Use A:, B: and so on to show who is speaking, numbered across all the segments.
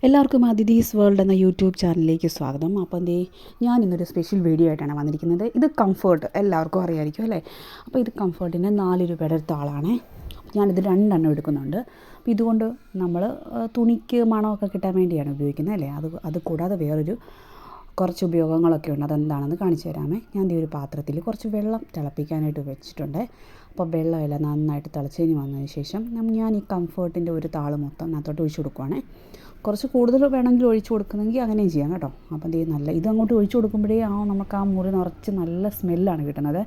A: എല്ലാവർക്കും അതിഥീസ് വേൾഡ് എന്ന യൂട്യൂബ് ചാനലിലേക്ക് സ്വാഗതം. അപ്പോൾ ഞാനിന്നൊരു സ്പെഷ്യൽ വീഡിയോ ആയിട്ടാണ് വന്നിരിക്കുന്നത്. ഇത് കംഫർട്ട് എല്ലാവർക്കും അറിയാമായിരിക്കും അല്ലേ. അപ്പോൾ ഇത് കംഫർട്ടിൻ്റെ 4 രൂപയുടെ ഒരു താളാണ്. ഞാനിത് 2 എണ്ണം എടുക്കുന്നുണ്ട്. അപ്പോൾ ഇതുകൊണ്ട് നമ്മൾ തുണിക്ക് മണമൊക്കെ കിട്ടാൻ വേണ്ടിയാണ് ഉപയോഗിക്കുന്നത് അല്ലേ. അത് കൂടാതെ വേറൊരു കുറച്ച് ഉപയോഗങ്ങളൊക്കെ ഉണ്ട്. അതെന്താണെന്ന് കാണിച്ചു തരാമേ. ഞാൻ ഈ ഒരു പാത്രത്തിൽ കുറച്ച് വെള്ളം തിളപ്പിക്കാനായിട്ട് വെച്ചിട്ടുണ്ട്. അപ്പോൾ വെള്ളമെല്ലാം നന്നായിട്ട് തിളച്ചതിന് വന്നതിന് ശേഷം ഞാൻ ഈ കംഫർട്ടിൻ്റെ ഒരു താള് മൊത്തം അതിനകത്തോട്ട് ഒഴിച്ചു കൊടുക്കുവാണേ. കുറച്ച് കൂടുതൽ വേണമെങ്കിൽ ഒഴിച്ചു കൊടുക്കുന്നെങ്കിൽ അങ്ങനെയും ചെയ്യാം കേട്ടോ. അപ്പം ഇത് അങ്ങോട്ട് ഒഴിച്ചു കൊടുക്കുമ്പോഴേ നമുക്ക് ആ മുറി നിറച്ച് നല്ല സ്മെല്ലാണ് കിട്ടുന്നത്.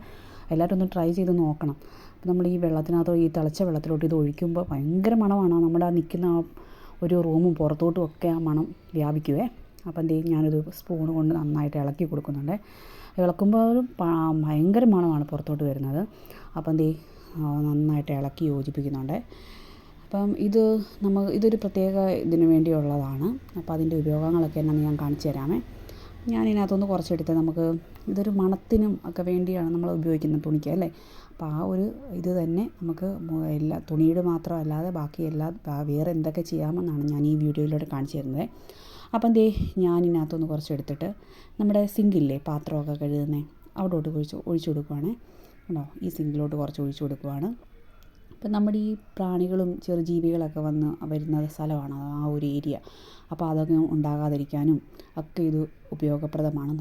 A: എല്ലാവരും ഒന്ന് ട്രൈ ചെയ്ത് നോക്കണം. അപ്പോൾ നമ്മൾ ഈ വെള്ളത്തിനകത്തോ ഈ തിളച്ച വെള്ളത്തിലോട്ട് ഇത് ഒഴിക്കുമ്പോൾ ഭയങ്കര മണമാണ്. നമ്മുടെ നിൽക്കുന്ന ഒരു റൂമും പുറത്തോട്ടും ഒക്കെ ആ മണം വ്യാപിക്കുവേ. അപ്പം ഞാനൊരു സ്പൂൺ കൊണ്ട് നന്നായിട്ട് ഇളക്കി കൊടുക്കുന്നുണ്ട്. ഇളക്കുമ്പോഴും ഭയങ്കര മണമാണ് പുറത്തോട്ട് വരുന്നത്. അപ്പം നന്നായിട്ട് ഇളക്കി യോജിപ്പിക്കുന്നുണ്ട്. അപ്പം ഇതൊരു പ്രത്യേക ഇതിന് വേണ്ടിയുള്ളതാണ്. അപ്പോൾ അതിൻ്റെ ഉപയോഗങ്ങളൊക്കെ എന്നാന്ന് ഞാൻ കാണിച്ചു തരാമേ. ഞാനിതിനകത്തൊന്ന് കുറച്ചെടുത്ത് ഇതൊരു മണത്തിനും ഒക്കെ വേണ്ടിയാണ് നമ്മൾ ഉപയോഗിക്കുന്നത് തുണിക്ക് അല്ലേ. അപ്പോൾ ആ ഒരു ഇത് തന്നെ നമുക്ക് എല്ലാ തുണിയുടെ മാത്രമല്ലാതെ ബാക്കി വേറെ എന്തൊക്കെ ചെയ്യാമെന്നാണ് ഞാൻ ഈ വീഡിയോയിലൂടെ കാണിച്ചു തരുന്നത്. അപ്പം ഞാനിതിനകത്തൊന്ന് കുറച്ചെടുത്തിട്ട് നമ്മുടെ സിങ്കില്ലേ പാത്രമൊക്കെ കഴുകുന്നത് അവിടോട്ട് ഒഴിച്ചു കൊടുക്കുവാണ് കേട്ടോ. ഈ സിങ്കിലോട്ട് കുറച്ച് ഒഴിച്ചു കൊടുക്കുവാണ്. അപ്പം നമ്മുടെ ഈ പ്രാണികളും ചെറുജീവികളൊക്കെ വരുന്ന സ്ഥലമാണ് ആ ഒരു ഏരിയ. അപ്പോൾ അതൊക്കെ ഉണ്ടാകാതിരിക്കാനും ഒക്കെ ഇത് ഉപയോഗപ്രദമാണ്.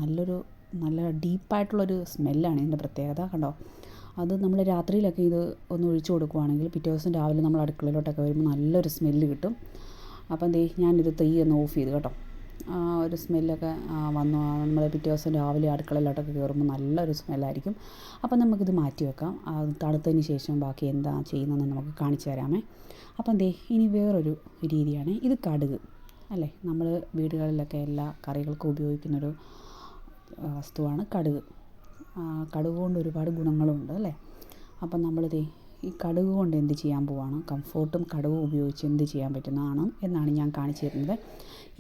A: നല്ല ഡീപ്പായിട്ടുള്ളൊരു സ്മെല്ലാണ് ഇതിൻ്റെ പ്രത്യേകത കണ്ടോ. അത് നമ്മൾ രാത്രിയിലൊക്കെ ഇത് ഒന്ന് ഒഴിച്ചു കൊടുക്കുവാണെങ്കിൽ പിറ്റേ ദിവസം രാവിലെ നമ്മൾ അടുക്കളയിലോട്ടൊക്കെ വരുമ്പോൾ നല്ലൊരു സ്മെല്ല് കിട്ടും. അപ്പം ഞാനിത് തീ ഒന്ന് ഓഫ് ചെയ്ത് കേട്ടോ. ഒരു സ്മെല്ലൊക്കെ വന്നു നമ്മൾ പിറ്റേ ദിവസം രാവിലെ അടുക്കളയിലോട്ടൊക്കെ കയറുമ്പോൾ നല്ലൊരു സ്മെല്ലായിരിക്കും. അപ്പം നമുക്കിത് മാറ്റി വെക്കാം. തണുത്തതിന് ശേഷം ബാക്കി എന്താ ചെയ്യുന്നതെന്ന് നമുക്ക് കാണിച്ചു തരാമേ. അപ്പം ഇനി വേറൊരു രീതിയാണ്. ഇത് കടുക് അല്ലേ. നമ്മൾ വീടുകളിലൊക്കെ എല്ലാ കറികൾക്കും ഉപയോഗിക്കുന്നൊരു വസ്തുവാണ് കടുക്. കടുക് കൊണ്ട് ഒരുപാട് ഗുണങ്ങളുണ്ട് അല്ലേ. അപ്പം ഈ കടുക് കൊണ്ട് എന്ത് ചെയ്യാൻ പോവാണ്, കംഫർട്ടും കടുകും ഉപയോഗിച്ച് എന്ത് ചെയ്യാൻ പറ്റുന്നതാണ് എന്നാണ് ഞാൻ കാണിച്ചു തരുന്നത്.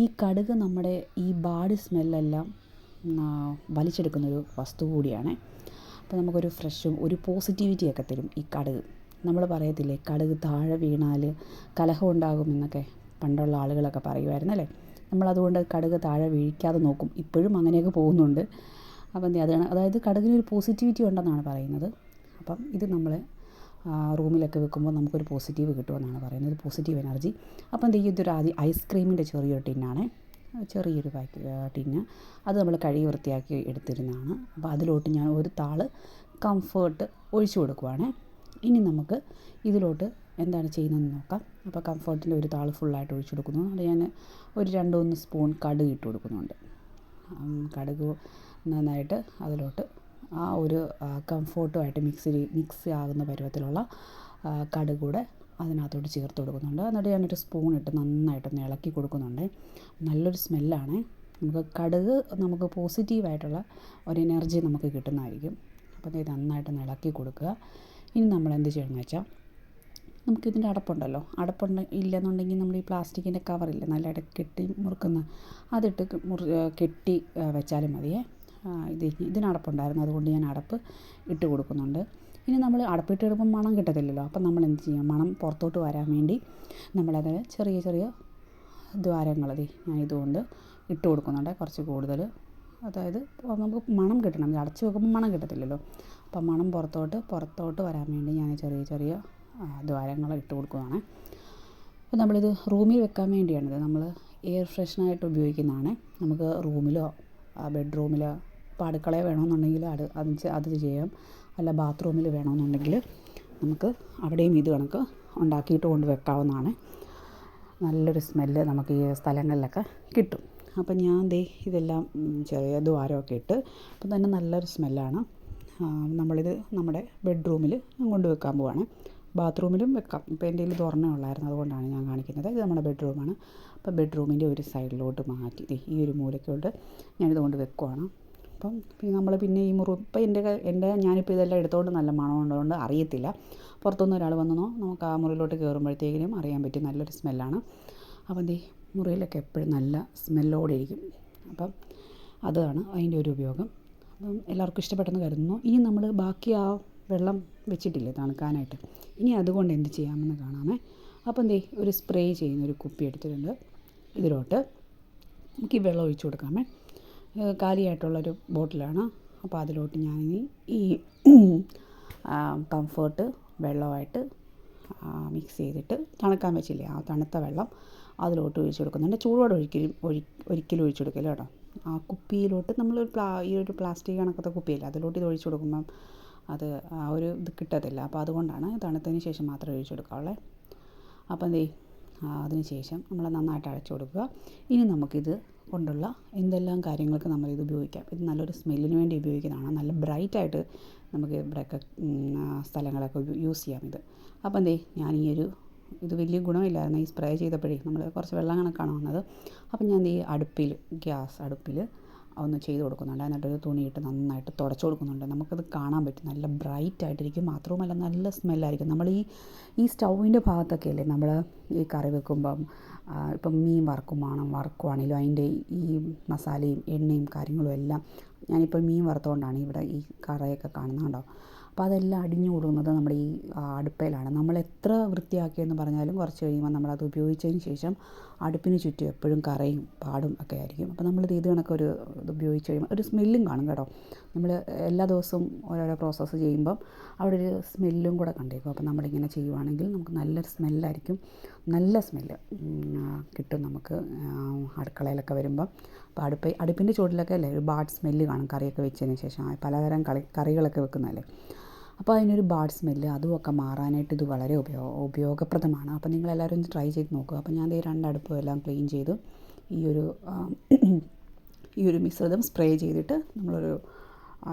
A: ഈ കടുക് നമ്മുടെ ഈ ബാഡ് സ്മെല്ലെല്ലാം വലിച്ചെടുക്കുന്നൊരു വസ്തു കൂടിയാണ്. അപ്പോൾ നമുക്കൊരു ഫ്രഷും ഒരു പോസിറ്റിവിറ്റിയൊക്കെ തരും ഈ കടുക്. നമ്മൾ പറയത്തില്ലേ കടുക് താഴെ വീണാൽ കലഹം ഉണ്ടാകുമെന്നൊക്കെ പണ്ടുള്ള ആളുകളൊക്കെ പറയുമായിരുന്നു അല്ലേ. നമ്മളതുകൊണ്ട് കടുക് താഴെ വീഴിക്കാതെ നോക്കും. ഇപ്പോഴും അങ്ങനെയൊക്കെ പോകുന്നുണ്ട്. അപ്പം അതായത് കടുകിനൊരു പോസിറ്റിവിറ്റി ഉണ്ടെന്നാണ് പറയുന്നത്. അപ്പം ഇത് നമ്മൾ റൂമിലൊക്കെ വെക്കുമ്പോൾ നമുക്കൊരു പോസിറ്റീവ് കിട്ടുമെന്നാണ് പറയുന്നത്, പോസിറ്റീവ് എനർജി. അപ്പം ഇതൊരു ഐസ്ക്രീമിൻ്റെ ചെറിയൊരു ടിന്നാണ്, ചെറിയൊരു ടിന്ന്. അത് നമ്മൾ കഴുകി വൃത്തിയാക്കി എടുത്തിരുന്നതാണ്. അപ്പോൾ അതിലോട്ട് ഞാൻ ഒരു താള് കംഫർട്ട് ഒഴിച്ചു കൊടുക്കുവാണ്. ഇനി നമുക്ക് ഇതിലോട്ട് എന്താണ് ചെയ്യുന്നതെന്ന് നോക്കാം. അപ്പോൾ കംഫർട്ടിൻ്റെ ഒരു താള് ഫുള്ളായിട്ട് ഒഴിച്ചു കൊടുക്കുന്നു. അത് ഞാൻ ഒരു 2-3 സ്പൂൺ കടുക് ഇട്ട് കൊടുക്കുന്നുണ്ട്. കടുക് നന്നായിട്ട് അതിലോട്ട് ആ ഒരു കംഫർട്ടുമായിട്ട് മിക്സ് ആകുന്ന പരുവത്തിലുള്ള കടുക് കൂടെ അതിനകത്തോട്ട് ചേർത്ത് കൊടുക്കുന്നുണ്ട്. എന്നിട്ട് ഞാനൊരു സ്പൂൺ ഇട്ട് നന്നായിട്ടൊന്ന് ഇളക്കി കൊടുക്കുന്നുണ്ട്. നല്ലൊരു സ്മെല്ലാണ്. നമുക്ക് പോസിറ്റീവായിട്ടുള്ള ഒരു എനർജി നമുക്ക് കിട്ടുന്നതായിരിക്കും. അപ്പോൾ ഇത് നന്നായിട്ടൊന്ന് ഇളക്കി കൊടുക്കുക. ഇനി നമ്മൾ എന്ത് ചെയ്യണമെന്ന് വെച്ചാൽ നമുക്കിതിൻ്റെ ഇല്ലെന്നുണ്ടെങ്കിൽ നമ്മൾ ഈ പ്ലാസ്റ്റിക്കിൻ്റെ കവറില്ലേ നല്ലതായിട്ട് കെട്ടി മുറുക്കുന്ന അതിട്ട് കെട്ടി വെച്ചാലും മതിയേ. ഇതിനടപ്പുണ്ടായിരുന്നു, അതുകൊണ്ട് ഞാൻ അടപ്പ് ഇട്ട് കൊടുക്കുന്നുണ്ട്. ഇനി നമ്മൾ അടപ്പിട്ട് ഇടുമ്പോൾ മണം കിട്ടത്തില്ലല്ലോ. അപ്പം നമ്മൾ എന്ത് ചെയ്യും, മണം പുറത്തോട്ട് വരാൻ വേണ്ടി നമ്മളതിന് ചെറിയ ചെറിയ ദ്വാരങ്ങൾ ഞാൻ ഇതുകൊണ്ട് ഇട്ട് കൊടുക്കുന്നുണ്ട് കുറച്ച് കൂടുതൽ. അതായത് നമുക്ക് മണം കിട്ടണം. അടച്ച് വെക്കുമ്പോൾ മണം കിട്ടത്തില്ലല്ലോ. അപ്പം മണം പുറത്തോട്ട് വരാൻ വേണ്ടി ഞാൻ ചെറിയ ചെറിയ ദ്വാരങ്ങൾ ഇട്ട് കൊടുക്കുകയാണ്. അപ്പോൾ നമ്മളിത് റൂമിൽ വെക്കാൻ വേണ്ടിയാണിത്. നമ്മൾ എയർ ഫ്രഷ്നറായിട്ട് ഉപയോഗിക്കുന്നതാണ്. നമുക്ക് റൂമിലോ ബെഡ്റൂമിലോ ഇപ്പോൾ അടുക്കളയിൽ വേണമെന്നുണ്ടെങ്കിൽ അത് ചെയ്യാം. അല്ല ബാത്റൂമിൽ വേണമെന്നുണ്ടെങ്കിൽ നമുക്ക് അവിടെയും ഇത് കണക്ക് ഉണ്ടാക്കിയിട്ട് കൊണ്ട് വെക്കാവുന്നതാണ്. നല്ലൊരു സ്മെല്ല് നമുക്ക് ഈ സ്ഥലങ്ങളിലൊക്കെ കിട്ടും. അപ്പം ഞാൻ ഇതെല്ലാം ചെറിയ ദ്വാരമൊക്കെ ഇട്ട് അപ്പം തന്നെ നല്ലൊരു സ്മെല്ലാണ്. നമ്മളിത് നമ്മുടെ ബെഡ്റൂമിൽ കൊണ്ട് വെക്കാൻ പോവാണ്. ബാത്റൂമിലും വെക്കാം. ഇപ്പോൾ എൻ്റെ കയ്യിൽ തുറന്നേ ഉള്ളായിരുന്നു, അതുകൊണ്ടാണ് ഞാൻ കാണിക്കുന്നത്. ഇത് നമ്മുടെ ബെഡ്റൂമാണ്. അപ്പോൾ ബെഡ്റൂമിൻ്റെ ഒരു സൈഡിലോട്ട് മാറ്റി ഈ ഒരു മൂലയ്ക്കോട്ട് ഞാനിത് കൊണ്ട് വെക്കുവാണ്. അപ്പം നമ്മൾ പിന്നെ ഈ ഇപ്പം ഞാനിപ്പോൾ ഇതെല്ലാം എടുത്തുകൊണ്ട് നല്ല മണമുള്ളതുകൊണ്ട് അറിയത്തില്ല. പുറത്തുനിന്ന് ഒരാൾ വന്നോ നമുക്ക് ആ മുറിയിലോട്ട് കയറുമ്പോഴത്തേക്കിനും അറിയാൻ പറ്റും നല്ലൊരു സ്മെല്ലാണ്. അപ്പം മുറിയിലൊക്കെ എപ്പോഴും നല്ല സ്മെല്ലോടെ ഇരിക്കും. അപ്പം അതാണ് അതിൻ്റെ ഒരു ഉപയോഗം. അപ്പം എല്ലാവർക്കും ഇഷ്ടപ്പെട്ടെന്ന് കരുതുന്നു. ഇനി നമ്മൾ ബാക്കി ആ വെള്ളം വെച്ചിട്ടില്ലേ തണുക്കാനായിട്ട്, ഇനി അതുകൊണ്ട് എന്ത് ചെയ്യാമെന്ന് കാണാമേ. അപ്പം ഒരു സ്പ്രേ ചെയ്യുന്ന ഒരു കുപ്പി എടുത്തിട്ടുണ്ട്. ഇതിലോട്ട് നമുക്ക് ഈ വെള്ളം ഒഴിച്ച് കൊടുക്കാമേ. കാലിയായിട്ടുള്ളൊരു ബോട്ടിലാണ്. അപ്പോൾ അതിലോട്ട് ഞാൻ ഈ കംഫർട്ട് വെള്ളമായിട്ട് മിക്സ് ചെയ്തിട്ട് തണുക്കാൻ വെച്ചില്ലേ, ആ തണുത്ത വെള്ളം അതിലോട്ട് ഒഴിച്ച് കൊടുക്കുന്നുണ്ട്. ചൂടോടെ ഒരിക്കലും ഒഴിച്ച് കൊടുക്കില്ല കേട്ടോ. ആ കുപ്പിയിലോട്ട് നമ്മൾ ഈ ഒരു പ്ലാസ്റ്റിക് കണക്കത്തെ കുപ്പിയില്ല, അതിലോട്ട് ഇത് ഒഴിച്ച് കൊടുക്കുമ്പം അത് ആ ഒരു ഇത് കിട്ടത്തില്ല. അപ്പോൾ അതുകൊണ്ടാണ് തണുത്തതിന് ശേഷം മാത്രമേ ഒഴിച്ച് കൊടുക്കാവുള്ളേ. അപ്പം അതിന് ശേഷം നമ്മൾ നന്നായിട്ട് അടച്ചു കൊടുക്കുക. ഇനി നമുക്കിത് കൊണ്ടുള്ള എന്തെല്ലാം കാര്യങ്ങൾക്ക് നമ്മളിത് ഉപയോഗിക്കാം. ഇത് നല്ലൊരു സ്മെല്ലിന് വേണ്ടി ഉപയോഗിക്കുന്നതാണ്. നല്ല ബ്രൈറ്റായിട്ട് നമുക്ക് ഇവിടെയൊക്കെ സ്ഥലങ്ങളൊക്കെ യൂസ് ചെയ്യാം ഇത്. അപ്പം ഞാൻ ഇത് വലിയ ഗുണമില്ലായിരുന്നു ഈ സ്പ്രേ ചെയ്തപ്പോഴേ, നമ്മൾ കുറച്ച് വെള്ളം കണക്കാണ് വന്നത്. അപ്പം ഞാൻ ഈ ഗ്യാസ് അടുപ്പിൽ ഒന്ന് ചെയ്ത് കൊടുക്കുന്നുണ്ട്. എന്നിട്ടൊരു തുണിയിട്ട് നന്നായിട്ട് തുടച്ചു കൊടുക്കുന്നുണ്ട്. നമുക്കത് കാണാൻ പറ്റും, നല്ല ബ്രൈറ്റായിട്ടിരിക്കും. മാത്രവുമല്ല നല്ല സ്മെല്ലായിരിക്കും. നമ്മൾ ഈ സ്റ്റൗവിൻ്റെ ഭാഗത്തൊക്കെ അല്ലേ നമ്മൾ ഈ കറി വെക്കുമ്പം, ഇപ്പം മീൻ വറുക്കുവാണെങ്കിലും അതിൻ്റെ ഈ മസാലയും എണ്ണയും കാര്യങ്ങളും എല്ലാം, ഞാനിപ്പോൾ മീൻ വറുത്തുകൊണ്ടാണ് ഇവിടെ ഈ കറയൊക്കെ കാണുന്നത് കണ്ടോ. അപ്പോൾ അതെല്ലാം അടിഞ്ഞു കൂടുന്നത് നമ്മുടെ ഈ അടുപ്പയിലാണ്. നമ്മൾ എത്ര വൃത്തിയാക്കിയെന്ന് പറഞ്ഞാലും കുറച്ച് കഴിയുമ്പോൾ നമ്മളത് ഉപയോഗിച്ചതിന് ശേഷം അടുപ്പിന് ചുറ്റും എപ്പോഴും കറയും പാടും ഒക്കെ ആയിരിക്കും. അപ്പോൾ നമ്മളിത് കണക്കൊരു ഇത് ഉപയോഗിച്ച് കഴിയുമ്പോൾ ഒരു സ്മെല്ലും കാണും കേട്ടോ. നമ്മൾ എല്ലാ ദിവസവും ഓരോരോ പ്രോസസ്സ് ചെയ്യുമ്പം അവിടെ ഒരു സ്മെല്ലും കൂടെ കണ്ടേക്കും. അപ്പോൾ നമ്മളിങ്ങനെ ചെയ്യുവാണെങ്കിൽ നമുക്ക് നല്ലൊരു സ്മെല്ലായിരിക്കും, നല്ല സ്മെല്ല് കിട്ടും നമുക്ക് അടുക്കളയിലൊക്കെ വരുമ്പം. അപ്പോൾ അടുപ്പിൻ്റെ ചുവട്ടിലൊക്കെ അല്ലേ ഒരു ബാഡ് സ്മെല്ല് കാണും കറിയൊക്കെ വെച്ചതിന് ശേഷം, പലതരം കറികളൊക്കെ വെക്കുന്നതല്ലേ. അപ്പോൾ അതിനൊരു ബാഡ് സ്മെല്ല് അതുമൊക്കെ മാറാനായിട്ട് ഇത് വളരെ ഉപയോഗപ്രദമാണ്. അപ്പോൾ നിങ്ങളെല്ലാവരും ഒന്ന് ട്രൈ ചെയ്ത് നോക്കുക. അപ്പോൾ ഞാൻ 2 അടുപ്പും എല്ലാം ക്ലീൻ ചെയ്ത് ഈ ഒരു മിശ്രിതം സ്പ്രേ ചെയ്തിട്ട് നമ്മളൊരു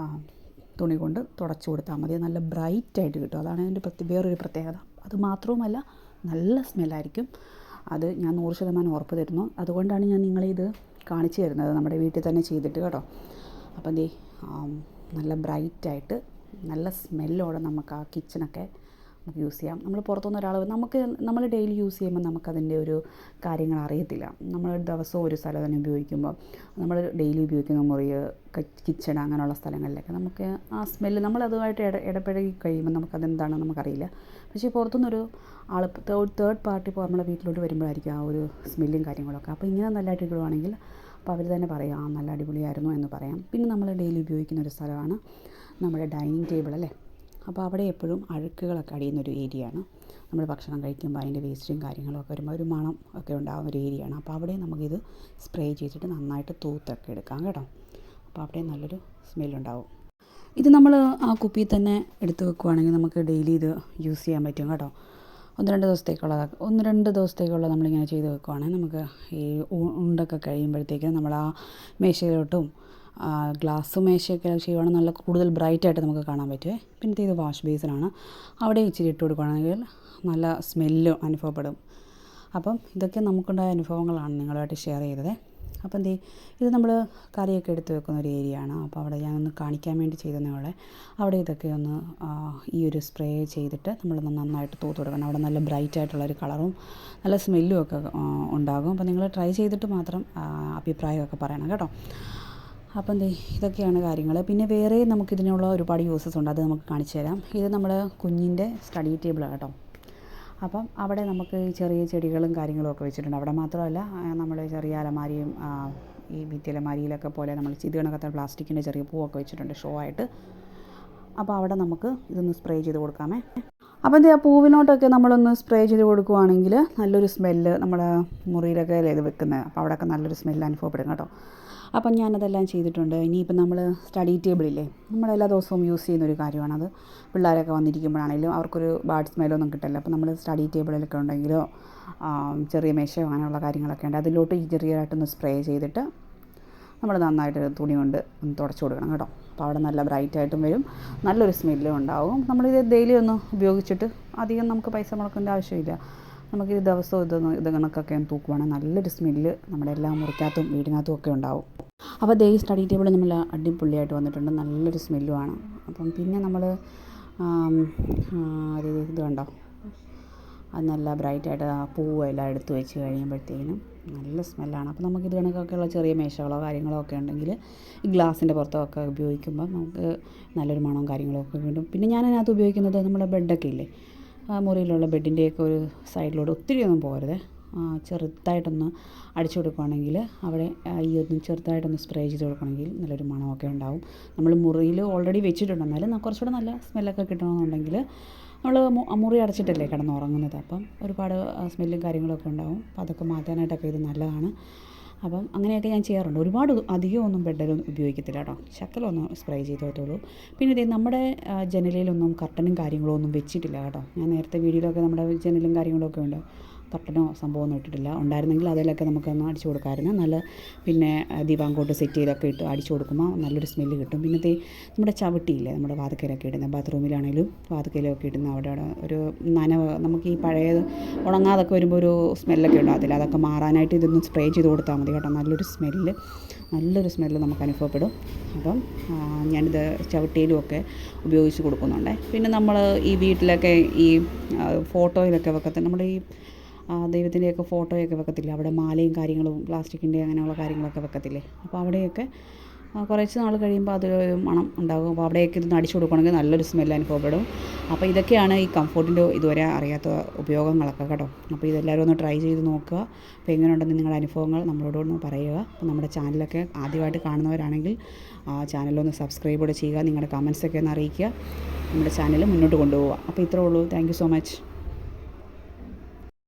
A: തുണി കൊണ്ട് തുടച്ചു കൊടുത്താൽ മതി. നല്ല ബ്രൈറ്റായിട്ട് കിട്ടും. അതാണ് അതിൻ്റെ വേറൊരു പ്രത്യേകത. അത് മാത്രവുമല്ല നല്ല സ്മെല്ലായിരിക്കും. അത് ഞാൻ 100% ഉറപ്പ് തരുന്നു. അതുകൊണ്ടാണ് ഞാൻ നിങ്ങളിത് കാണിച്ചു തരുന്നത്, നമ്മുടെ വീട്ടിൽ തന്നെ ചെയ്തിട്ട് കേട്ടോ. അപ്പം നല്ല ബ്രൈറ്റായിട്ട് നല്ല സ്മെല്ലോടെ നമുക്ക് ആ കിച്ചണൊക്കെ നമുക്ക് യൂസ് ചെയ്യാം. നമ്മൾ പുറത്തുനിന്ന് നമ്മൾ ഡെയിലി യൂസ് ചെയ്യുമ്പോൾ നമുക്കതിൻ്റെ ഒരു കാര്യങ്ങൾ അറിയത്തില്ല. നമ്മൾ ദിവസവും ഒരു സ്ഥലം തന്നെ ഉപയോഗിക്കുമ്പോൾ, നമ്മൾ ഡെയിലി ഉപയോഗിക്കുന്ന മുറി, കിച്ചൺ അങ്ങനെയുള്ള സ്ഥലങ്ങളിലൊക്കെ നമുക്ക് ആ സ്മെല്ല് നമ്മളതുമായിട്ട് ഇടപഴകി കഴിയുമ്പോൾ നമുക്കതെന്താണെന്ന് നമുക്കറിയില്ല. പക്ഷേ പുറത്തുനിന്നൊരു ആൾ തേർഡ് പാർട്ടി ഇപ്പോൾ നമ്മുടെ വീട്ടിലോട്ട് വരുമ്പോഴായിരിക്കും ആ ഒരു സ്മെല്ലും കാര്യങ്ങളൊക്കെ. അപ്പോൾ ഇങ്ങനെ നല്ലതായിട്ട് ഇടുവാണെങ്കിൽ അപ്പോൾ അവർ തന്നെ പറയാം നല്ല അടിപൊളിയായിരുന്നു എന്ന് പറയാം. പിന്നെ നമ്മൾ ഡെയിലി ഉപയോഗിക്കുന്ന ഒരു സ്ഥലമാണ് നമ്മുടെ ഡൈനിങ് ടേബിൾ അല്ലേ. അപ്പോൾ അവിടെ എപ്പോഴും അഴുക്കുകളൊക്കെ അടിയുന്നൊരു ഏരിയയാണ്. നമ്മൾ ഭക്ഷണം കഴിക്കുമ്പോൾ അതിൻ്റെ വേസ്റ്റും കാര്യങ്ങളൊക്കെ വരുമ്പോൾ ഒരു മണം ഒക്കെ ഉണ്ടാകുന്ന ഒരു ഏരിയയാണ്. അപ്പോൾ അവിടെ നമുക്കിത് സ്പ്രേ ചെയ്തിട്ട് നന്നായിട്ട് തൂത്തൊക്കെ എടുക്കാം കേട്ടോ. അപ്പോൾ അവിടെ നല്ലൊരു സ്മെല്ലുണ്ടാവും. ഇത് നമ്മൾ ആ കുപ്പിയിൽ തന്നെ എടുത്ത് വെക്കുവാണെങ്കിൽ നമുക്ക് ഡെയിലി ഇത് യൂസ് ചെയ്യാൻ പറ്റും കേട്ടോ. 1-2 ദിവസത്തേക്കുള്ള നമ്മളിങ്ങനെ ചെയ്ത് വെക്കുവാണെങ്കിൽ നമുക്ക് ഈ ഉണ്ടൊക്കെ കഴിയുമ്പോഴത്തേക്ക് നമ്മൾ ആ മേശയിലോട്ടും ഗ്ലാസ് മേശയൊക്കെ ചെയ്യുവാണെങ്കിൽ നല്ല കൂടുതൽ ബ്രൈറ്റായിട്ട് നമുക്ക് കാണാൻ പറ്റുമേ. പിന്നെ ഇത് വാഷ് ബേസിനാണ്, അവിടെ ഇച്ചിരി ഇട്ട് കൊടുക്കുകയാണെങ്കിൽ നല്ല സ്മെല്ലും അനുഭവപ്പെടും. അപ്പം ഇതൊക്കെ നമുക്കുണ്ടായ അനുഭവങ്ങളാണ് നിങ്ങളുമായിട്ട് ഷെയർ ചെയ്തത്. അപ്പം ഇത് നമ്മൾ കറിയൊക്കെ എടുത്ത് വെക്കുന്ന ഒരു ഏരിയയാണ്. അപ്പോൾ അവിടെ ഞാനൊന്ന് കാണിക്കാൻ വേണ്ടി ചെയ്തതേ. അവിടെ ഇതൊക്കെ ഒന്ന് ഈ ഒരു സ്പ്രേ ചെയ്തിട്ട് നമ്മൾ നന്നായിട്ട് തൂത്ത് കൊടുക്കണം. അവിടെ നല്ല ബ്രൈറ്റായിട്ടുള്ളൊരു കളറും നല്ല സ്മെല്ലും ഒക്കെ ഉണ്ടാകും. അപ്പോൾ നിങ്ങൾ ട്രൈ ചെയ്തിട്ട് മാത്രം അഭിപ്രായമൊക്കെ പറയണം കേട്ടോ. അപ്പം ഇതൊക്കെയാണ് കാര്യങ്ങൾ. പിന്നെ വേറെ നമുക്കിതിനുള്ള ഒരുപാട് യൂസസ് ഉണ്ട്, അത് നമുക്ക് കാണിച്ചു തരാം. ഇത് നമ്മൾ കുഞ്ഞിൻ്റെ സ്റ്റഡി ടേബിളാണ് കേട്ടോ. അപ്പം അവിടെ നമുക്ക് ചെറിയ ചെടികളും കാര്യങ്ങളും ഒക്കെ വെച്ചിട്ടുണ്ട്. അവിടെ മാത്രമല്ല, നമ്മൾ ചെറിയ അലമാരിയും ഈ ഭിത്തിയലമാരിയിലൊക്കെ പോലെ നമ്മൾ കണക്കത്തെ പ്ലാസ്റ്റിക്കിൻ്റെ ചെറിയ പൂവൊക്കെ വെച്ചിട്ടുണ്ട് ഷോ ആയിട്ട്. അപ്പോൾ അവിടെ നമുക്ക് ഇതൊന്ന് സ്പ്രേ ചെയ്ത് കൊടുക്കാമേ. അപ്പം ആ പൂവിനോട്ടൊക്കെ നമ്മളൊന്ന് സ്പ്രേ ചെയ്ത് കൊടുക്കുവാണെങ്കിൽ നല്ലൊരു സ്മെല്ല് നമ്മുടെ മുറിയിലൊക്കെ ഇത് വെക്കുന്നത്. അപ്പോൾ അവിടെയൊക്കെ നല്ലൊരു സ്മെല്ല് അനുഭവപ്പെടും കേട്ടോ. അപ്പം ഞാനതെല്ലാം ചെയ്തിട്ടുണ്ട്. ഇനിയിപ്പം നമ്മൾ സ്റ്റഡി ടേബിളില്ലേ, നമ്മളെല്ലാ ദിവസവും യൂസ് ചെയ്യുന്നൊരു കാര്യമാണത്. പിള്ളേരൊക്കെ വന്നിരിക്കുമ്പോഴാണെങ്കിലും അവർക്കൊരു ബാഡ് സ്മെല്ലൊന്നും കിട്ടില്ല. അപ്പോൾ നമ്മൾ സ്റ്റഡി ടേബിളിലൊക്കെ ഉണ്ടെങ്കിലോ ചെറിയ മേശയോ അങ്ങനെയുള്ള കാര്യങ്ങളൊക്കെ ഉണ്ട്, അതിലോട്ട് ഈ ചെറിയതായിട്ടൊന്ന് സ്പ്രേ ചെയ്തിട്ട് നമ്മൾ നന്നായിട്ട് തുണി കൊണ്ട് ഒന്ന് തുടച്ചു കൊടുക്കണം കേട്ടോ. അപ്പോൾ അവിടെ നല്ല ബ്രൈറ്റായിട്ടും വരും, നല്ലൊരു സ്മെല്ലും ഉണ്ടാവും. നമ്മളിത് ഡെയിലി ഒന്ന് ഉപയോഗിച്ചിട്ട് അധികം നമുക്ക് പൈസ മുടക്കേണ്ട ആവശ്യമില്ല. നമുക്കിത് ദിവസവും ഇത് കണക്കൊക്കെ തൂക്കുവാണെങ്കിൽ നല്ലൊരു സ്മെല്ല് നമ്മുടെ എല്ലാ മുറിക്കകത്തും വീടിനകത്തും ഒക്കെ ഉണ്ടാവും. അപ്പോൾ ഈ സ്റ്റഡി ടേബിൾ നമ്മൾ അടിപൊളിയായിട്ട് വന്നിട്ടുണ്ട്, നല്ലൊരു സ്മെല്ലുമാണ്. അപ്പം പിന്നെ നമ്മൾ ഇത് കണ്ടോ, അത് നല്ല ബ്രൈറ്റായിട്ട് ആ പൂവെല്ലാം എടുത്ത് വെച്ച് കഴിയുമ്പോഴത്തേനും നല്ല സ്മെല്ലാണ്. അപ്പോൾ നമുക്കിത് കണക്കൊക്കെയുള്ള ചെറിയ മേശകളോ കാര്യങ്ങളോ ഒക്കെ ഉണ്ടെങ്കിൽ ഈ ഗ്ലാസിൻ്റെ പുറത്തൊക്കെ ഉപയോഗിക്കുമ്പോൾ നമുക്ക് നല്ലൊരു മണവും കാര്യങ്ങളൊക്കെ കിട്ടും. പിന്നെ ഞാനതിനകത്ത് ഉപയോഗിക്കുന്നത് നമ്മുടെ ബെഡൊക്കെ ഇല്ലേ, ആ മുറിയിലുള്ള ബെഡിൻ്റെയൊക്കെ ഒരു സൈഡിലൂടെ ഒത്തിരി ഒന്നും പോകരുത്, ചെറുതായിട്ടൊന്ന് അടിച്ചു കൊടുക്കുകയാണെങ്കിൽ അവിടെ ഈ ഒന്ന് ചെറുതായിട്ടൊന്ന് സ്പ്രേ ചെയ്ത് കൊടുക്കുകയാണെങ്കിൽ നല്ലൊരു മണമൊക്കെ ഉണ്ടാവും. നമ്മൾ മുറിയിൽ ഓൾറെഡി വെച്ചിട്ടുണ്ട്, എന്നാലും കുറച്ചുകൂടെ നല്ല സ്മെല്ലൊക്കെ കിട്ടണമെന്നുണ്ടെങ്കിൽ നമ്മൾ മുറി അടച്ചിട്ടല്ലേ കിടന്നുറങ്ങുന്നത്, അപ്പം ഒരുപാട് സ്മെല്ലും കാര്യങ്ങളൊക്കെ ഉണ്ടാവും. അപ്പോൾ അതൊക്കെ മാറ്റാനായിട്ടൊക്കെ ഇത് നല്ലതാണ്. അപ്പം അങ്ങനെയൊക്കെ ഞാൻ ചെയ്യാറുണ്ട്. ഒരുപാട് അധികമൊന്നും ബെഡിൽ ഉപയോഗിക്കത്തില്ല കേട്ടോ, ശകലമൊന്ന് സ്പ്രേ ചെയ്ത് കൊടുത്തോളൂ. പിന്നെ ഇതേ നമ്മുടെ ജനലിലൊന്നും കർട്ടനും കാര്യങ്ങളോ ഒന്നും വെച്ചിട്ടില്ല കേട്ടോ. ഞാൻ നേരത്തെ വീഡിയോയിലൊക്കെ നമ്മുടെ ജനലും കാര്യങ്ങളൊക്കെ ഉണ്ട്, കർട്ടനോ സംഭവമൊന്നും ഇട്ടിട്ടില്ല. ഉണ്ടായിരുന്നെങ്കിൽ അതിലൊക്കെ നമുക്കൊന്ന് അടിച്ചു കൊടുക്കാമായിരുന്നു. നല്ല പിന്നെ ദിവാങ്കോട്ട് സെറ്റ് ചെയ്തൊക്കെ ഇട്ട് അടിച്ചു കൊടുക്കുമ്പോൾ നല്ലൊരു സ്മെല്ല് കിട്ടും. പിന്നെ നമ്മുടെ ചവിട്ടിയില്ലേ, നമ്മുടെ വാതിക്കയിലൊക്കെ ഇടുന്ന, ബാത്റൂമിലാണെങ്കിലും വാതിക്കയിലൊക്കെ ഇടുന്ന അവിടെ ഒരു നനവ്, നമുക്ക് ഈ പഴയത് ഉണങ്ങാതൊക്കെ വരുമ്പോൾ ഒരു സ്മെല്ലൊക്കെ ഉണ്ടാകത്തില്ല, അതൊക്കെ മാറാനായിട്ട് ഇതൊന്ന് സ്പ്രേ ചെയ്ത് കൊടുത്താൽ മതി കേട്ടോ. നല്ലൊരു സ്മെല്ല് നമുക്ക് അനുഭവപ്പെടും. അപ്പം ഞാനിത് ചവിട്ടിയിലുമൊക്കെ ഉപയോഗിച്ച് കൊടുക്കുന്നുണ്ട്. പിന്നെ നമ്മൾ ഈ വീട്ടിലൊക്കെ ഈ ഫോട്ടോയിലൊക്കെ വെക്കത്തില്ല, നമ്മുടെ ഈ ദൈവത്തിൻ്റെയൊക്കെ ഫോട്ടോയൊക്കെ വെക്കത്തില്ലേ, അവിടെ മാലയും കാര്യങ്ങളും പ്ലാസ്റ്റിക്കിൻ്റെ അങ്ങനെയുള്ള കാര്യങ്ങളൊക്കെ വെക്കത്തില്ലേ, അപ്പോൾ അവിടെയൊക്കെ കുറച്ച് നാൾ കഴിയുമ്പോൾ അതൊരു മണം ഉണ്ടാകും. അപ്പോൾ അവിടെയൊക്കെ ഇതൊന്ന് അടിച്ചു കൊടുക്കുകയാണെങ്കിൽ നല്ലൊരു സ്മെല്ല് അനുഭവപ്പെടും. അപ്പോൾ ഇതൊക്കെയാണ് ഈ കംഫോർട്ടിൻ്റെ ഇതുവരെ അറിയാത്ത ഉപയോഗങ്ങളൊക്കെ കേട്ടോ. അപ്പോൾ ഇതെല്ലാവരും ഒന്ന് ട്രൈ ചെയ്ത് നോക്കുക. അപ്പോൾ എങ്ങനെയുണ്ടെന്ന് നിങ്ങളുടെ അനുഭവങ്ങൾ നമ്മളോടൊന്ന് പറയുക. അപ്പോൾ നമ്മുടെ ചാനലൊക്കെ ആദ്യമായിട്ട് കാണുന്നവരാണെങ്കിൽ ചാനലൊന്ന് സബ്സ്ക്രൈബ് കൂടെ ചെയ്യുക, നിങ്ങളുടെ കമൻസൊക്കെ ഒന്ന് അറിയിക്കുക, നമ്മുടെ ചാനൽ മുന്നോട്ട് കൊണ്ടുപോവുക. അപ്പോൾ ഇത്രേ ഉള്ളൂ. Thank you so much.